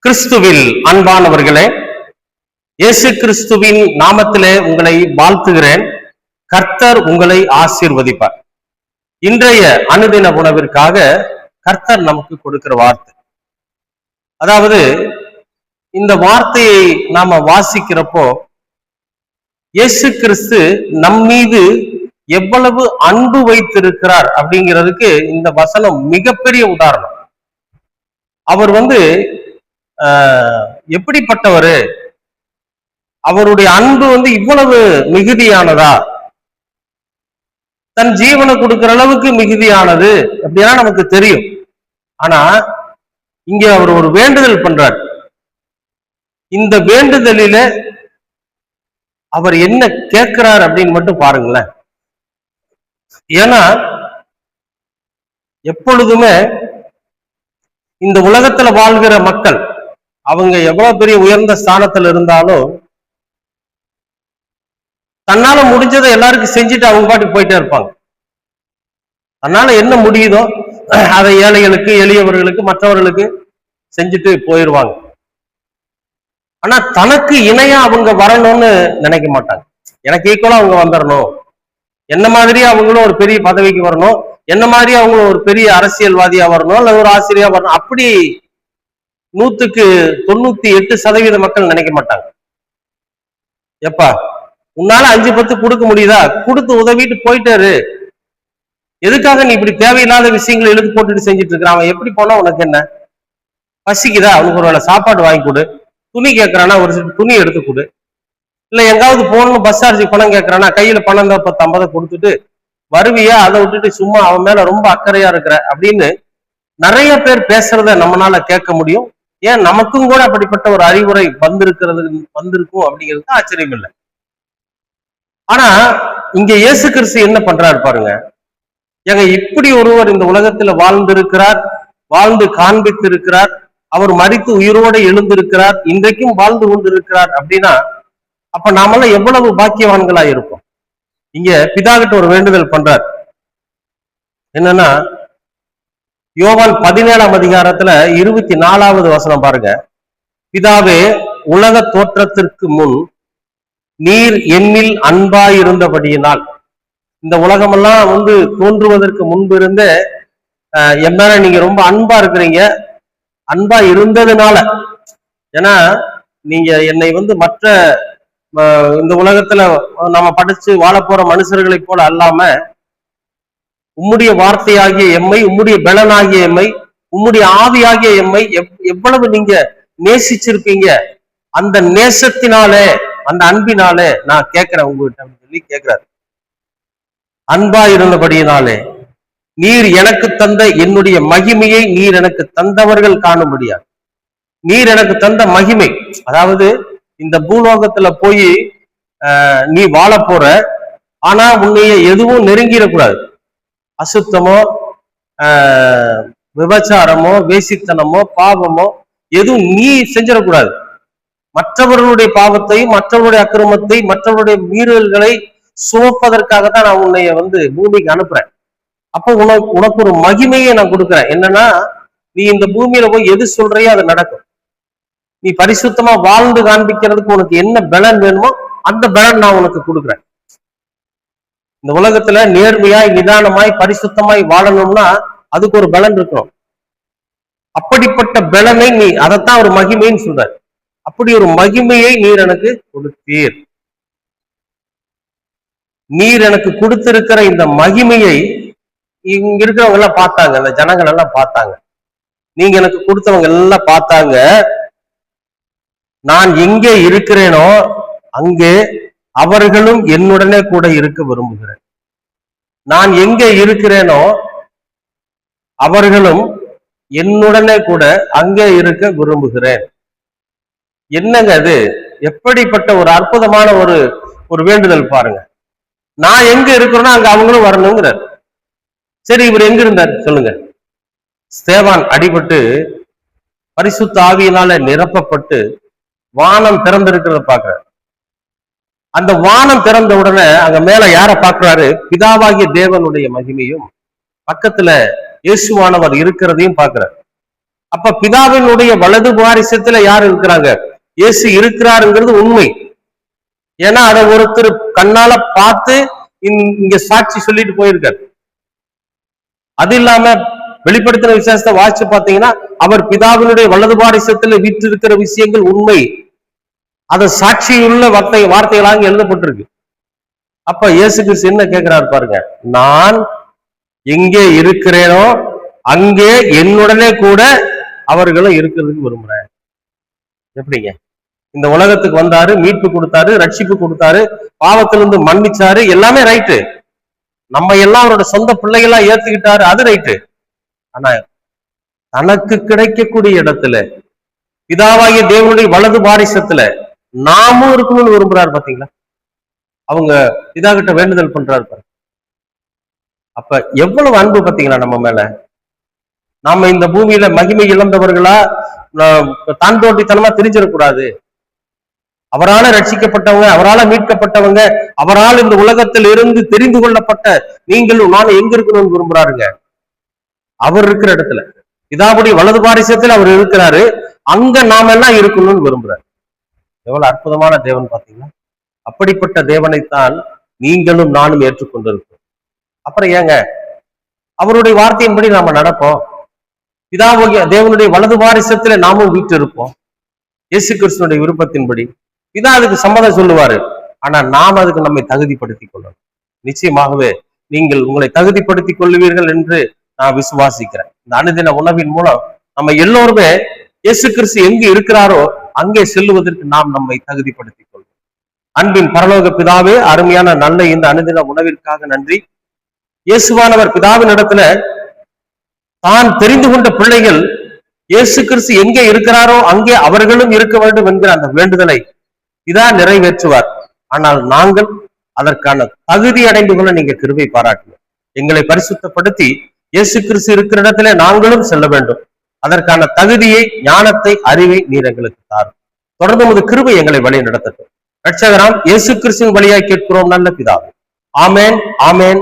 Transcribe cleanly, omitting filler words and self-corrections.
கிறிஸ்துவில் அன்பானவர்களே, இயேசு கிறிஸ்துவின் நாமத்திலே உங்களை வாழ்த்துகிறேன். கர்த்தர் உங்களை ஆசீர்வதிப்பார். இன்றைய அனுதின உணவிற்காக கர்த்தர் நமக்கு கொடுக்கிற வார்த்தை, அதாவது இந்த வார்த்தையை நாம வாசிக்கிறப்போ இயேசு கிறிஸ்து நம் மீது எவ்வளவு அன்பு வைத்திருக்கிறார் அப்படிங்கிறதுக்கு இந்த வசனம் மிகப்பெரிய உதாரணம். அவர் எப்படிப்பட்டவரு, அவருடைய அன்பு இவ்வளவு மிகுதியானதா, தன் ஜீவனை கொடுக்கிற அளவுக்கு மிகுதியானது அப்படின்னா நமக்கு தெரியும். ஆனா இங்க அவர் ஒரு வேண்டுதல் பண்றார். இந்த வேண்டுதலில அவர் என்ன கேட்கிறார் அப்படின்னு மட்டும் பாருங்களேன். ஏன்னா எப்பொழுதுமே இந்த உலகத்துல வாழ்கிற மக்கள் அவங்க எவ்வளவு பெரிய உயர்ந்த ஸ்தானத்துல இருந்தாலும் தன்னால முடிஞ்சதை எல்லாருக்கும் செஞ்சுட்டு அவங்க பாட்டுக்கு போயிட்டே இருப்பாங்க. தன்னால என்ன முடியுதோ அதை ஏழைகளுக்கு, எளியவர்களுக்கு, மற்றவர்களுக்கு செஞ்சுட்டு போயிடுவாங்க. ஆனா தனக்கு இணையா அவங்க வரணும்னு நினைக்க மாட்டாங்க. எனக்கு ஈக்குவலா அவங்க வந்துடணும், என்ன மாதிரி அவங்களும் ஒரு பெரிய பதவிக்கு வரணும், என்ன மாதிரி அவங்களும் ஒரு பெரிய அரசியல்வாதியா வரணும், அல்ல ஒரு ஆசிரியா வரணும், அப்படி 98% மக்கள் நினைக்க மாட்டாங்க. எப்பா உன்னால 5-10 கொடுக்க முடியுதா, கொடுத்து உதவிட்டு போயிட்டாரு, எதுக்காக நீ இப்படி தேவையில்லாத விஷயங்களை இழுத்து போட்டுட்டு செஞ்சுட்டு இருக்கிற, அவன் எப்படி போனா உனக்கு என்ன, பசிக்குதா அவனுக்கு ஒரு வேளை சாப்பாடு வாங்கி கொடு, துணி கேட்கறானா ஒரு துணி எடுத்து கொடு, இல்ல எங்காவது போகணும்னு பஸ் சார்ஜ் பணம் கேட்கறானா கையில பணம் தான் 10-50 கொடுத்துட்டு வருவியா, அதை விட்டுட்டு சும்மா அவன் மேல ரொம்ப அக்கறையா இருக்கிற அப்படின்னு நிறைய பேர் பேசுறத நம்மளால கேட்க முடியும். ஏன் நமக்கும் கூட அப்படிப்பட்ட ஒரு அறிவுரை வந்திருக்கும் அப்படிங்கிறது ஆச்சரியம் இல்லை. ஆனா இங்க இயேசு கிறிஸ்து என்ன பண்றாரு பாருங்க. ஏங்க இப்படி ஒருவர் இந்த உலகத்துல வாழ்ந்திருக்கிறார், வாழ்ந்து காண்பித்திருக்கிறார், அவர் மரித்து உயிரோடு எழுந்திருக்கிறார், இன்றைக்கும் வாழ்ந்து கொண்டிருக்கிறார் அப்படின்னா அப்ப நாமெல்லாம் எவ்வளவு பாக்கியவான்களா இருப்போம். இங்க பிதா கிட்ட ஒரு வேண்டுதல் பண்றார். என்னன்னா யோவான் 17ஆம் அதிகாரத்துல 24வது வசனம் பாருங்க. பிதாவே, உலக தோற்றத்திற்கு முன் நீர் என்னில் அன்பாயிருந்தபடியினால், இந்த உலகமெல்லாம் தோன்றுவதற்கு முன்பு இருந்த என் மேல நீங்க ரொம்ப அன்பா இருக்கிறீங்க, அன்பா இருந்ததுனால, ஏன்னா நீங்க என்னை மற்ற இந்த உலகத்துல நம்ம படிச்சு வாழ போற மனுஷர்களை போல அல்லாம உம்முடைய வார்த்தையாகிய எம்மை, உம்முடைய பலனாகிய எம்மை, உம்முடைய ஆவியாகிய எம்மை எவ்வளவு நீங்க நேசிச்சிருப்பீங்க, அந்த நேசத்தினாலே, அந்த அன்பினாலே நான் கேட்கிறேன் உங்ககிட்ட அப்படின்னு சொல்லி கேட்கிறாரு. அன்பா இருந்தபடியினாலே நீர் எனக்கு தந்த என்னுடைய மகிமையை நீர் எனக்கு தந்தவர்கள் காணும்படியா, நீர் எனக்கு தந்த மகிமை, அதாவது இந்த பூலோகத்துல போய் நீ வாழ போற, ஆனா உன்னைய எதுவும் நெருங்கிடக்கூடாது, அசுத்தமோ விபச்சாரமோ வேசித்தனமோ பாவமோ எதுவும் நீ செஞ்சிடக்கூடாது. மற்றவர்களுடைய பாவத்தையும் மற்றவருடைய அக்கிரமத்தை மற்றவருடைய மீறல்களை சுமப்பதற்காகத்தான் நான் உன்னைய பூமிக்கு அனுப்புறேன். அப்போ உனக்கு ஒரு மகிமையை நான் கொடுக்குறேன். என்னன்னா நீ இந்த பூமியில போய் எது சொல்றையோ அது நடக்கும். நீ பரிசுத்தமா வாழ்ந்து காண்பிக்கிறதுக்கு உனக்கு என்ன பலன் வேணுமோ அந்த பலன் நான் உனக்கு கொடுக்குறேன். இந்த உலகத்துல நேர்மையாய் நிதானமாய் பரிசுத்தமாய் வாழணும்னா அதுக்கு ஒரு பலன் இருக்கணும். அப்படிப்பட்ட பலனை நீ, அதைத்தான் ஒரு மகிமைன்னு சொல்ற, அப்படி ஒரு மகிமையை நீர் எனக்கு கொடுத்தீர். நீர் எனக்கு கொடுத்திருக்கிற இந்த மகிமையை இங்க இருக்கிறவங்க எல்லாம் பார்த்தாங்க, அந்த ஜனங்கள் எல்லாம் பார்த்தாங்க, நீங்க எனக்கு கொடுத்தவங்க எல்லாம் பார்த்தாங்க. நான் எங்கே இருக்கிறேனோ அங்கே அவர்களும் என்னுடனே கூட இருக்க விரும்புகிறேன். நான் எங்கே இருக்கிறேனோ அவர்களும் என்னுடனே கூட அங்கே இருக்க விரும்புகிறேன். என்னங்க அது, எப்படிப்பட்ட ஒரு அற்புதமான ஒரு வேண்டுதல் பாருங்க. நான் எங்க இருக்கிறேனோ அங்க அவங்களும் வரணுங்கிறார். சரி, இவர் எங்க இருந்தார் சொல்லுங்க. ஸ்தேவான் அடிபட்டு பரிசுத்த ஆவியினால நிரப்பப்பட்டு வானம் திறந்திருக்கிறத பாக்குறாரு. அந்த வானம் திறந்த உடனே அங்க மேல யார பாக்குறாரு, பிதாவாகிய தேவனுடைய மகிமையும் பக்கத்துல இயேசுவானவர் இருக்கிறதையும் பாக்குறாரு. அப்ப பிதாவினுடைய வலது பாரிசத்துல யார் இருக்கிறாங்க? இயேசு இருக்கிறாருங்கிறது உண்மை. ஏன்னா அதை ஒருத்தர் கண்ணால பார்த்து இங்க சாட்சி சொல்லிட்டு போயிருக்காரு. அது இல்லாம வெளிப்படுத்தின விசேஷத்தை வாசிச்சு பாத்தீங்கன்னா, அவர் பிதாவினுடைய வலது பாரிசத்துல வீட்டு இருக்கிற விஷயங்கள் உண்மை. அதை சாட்சியுள்ள வார்த்தைகளாக எழுதப்பட்டிருக்கு. அப்ப இயேசு கிறிஸ்து என்ன கேட்கிறாரு பாருங்க, நான் எங்கே இருக்கிறேனோ அங்கே என்னுடனே கூட அவர்களும் இருக்கிறதுக்கு விரும்புறேன். எப்படிங்க? இந்த உலகத்துக்கு வந்தாரு, மீட்பு கொடுத்தாரு, ரட்சிப்பு கொடுத்தாரு, பாவத்திலிருந்து மன்னிச்சாரு, எல்லாமே ரைட்டு. நம்ம எல்லாம் அவரோட சொந்த பிள்ளைகளா ஏத்துக்கிட்டாரு, அது ரைட்டு. ஆனா தனக்கு கிடைக்கக்கூடிய இடத்துல பிதாவாகிய தேவனுடைய வலது பாரிசத்துல நாமும் இருக்கணும்னு விரும்புறாரு. பாத்தீங்களா? அவங்க பிதா கிட்ட வேண்டுதல் பண்றாரு பாரு. அப்ப எவ்வளவு அன்பு பாத்தீங்களா நம்ம மேல. நாம இந்த பூமியில மகிமை இழந்தவர்களா தாண்டோட்டித்தனமா தெரிஞ்சிடக்கூடாது. அவரால ரட்சிக்கப்பட்டவங்க, அவரால மீட்கப்பட்டவங்க, அவரால் இந்த உலகத்தில் இருந்து தெரிந்து கொள்ளப்பட்ட நீங்களும் நானும் எங்க இருக்கணும்னு விரும்புறாருங்க. அவர் இருக்கிற இடத்துல பிதாவுடைய வலது பாரிசத்தில் அவர் இருக்கிறாரு, அங்க நாம எல்லாம் இருக்கணும்னு விரும்புறாரு. எவ்வளவு அற்புதமான தேவன் பாத்தீங்கன்னா. அப்படிப்பட்ட தேவனைத்தான் நீங்களும் நானும் ஏற்றுக்கொண்டிருக்கோம். அப்புறம் ஏங்க அவருடைய வார்த்தையின்படி நாம நடப்போம். பிதாவாகிய தேவனுடைய வலது பாரிசத்துல நாமும் வீட்டு இருப்போம். இயேசு கிறிஸ்துனுடைய விருப்பத்தின்படி பிதா அதுக்கு சம்மதம் சொல்லுவாரு. ஆனா நாம் அதுக்கு நம்மை தகுதிப்படுத்திக் கொள்ளணும். நிச்சயமாகவே நீங்கள் உங்களை தகுதிப்படுத்திக் கொள்ளுவீர்கள் என்று நான் விசுவாசிக்கிறேன். இந்த அனுதின உணவின் மூலம் நம்ம எல்லோருமே இயேசு கிறிஸ்து எங்கு இருக்கிறாரோ அங்கே செல்லுவதற்கு நாம் நம்மை தகுதிப்படுத்திக் கொள்வோம். அன்பின் பரலோக பிதாவே, அருமையான நல்ல இந்த அனுதின உணவிற்காக நன்றி. இயேசுவானவர் பிதாவின் இடத்துல தான் தெரிந்து கொண்ட பிள்ளைகள் இயேசு கிறிஸ்து எங்கே இருக்கிறாரோ அங்கே அவர்களும் இருக்க வேண்டும் என்கிற அந்த வேண்டுதலை இதா நிறைவேற்றுவார். ஆனால் நாங்கள் அதற்கான தகுதி அடைந்து கொள்ள நீங்க கிருபை பாராட்டுங்க. எங்களை பரிசுத்தப்படுத்தி இயேசு கிறிஸ்து இருக்கிற இடத்துல நாங்களும் செல்ல வேண்டும். அதற்கான தகுதியை, ஞானத்தை, அறிவை நீர் எங்களுக்கு தாரும். தொடர்ந்து உமது கிருபை எங்களை வழி நடத்தட்டும். இரட்சகராம் இயேசு கிறிஸ்துவின் வழியாய் கேட்கிறோம் நல்ல பிதாவே. ஆமேன், ஆமேன்.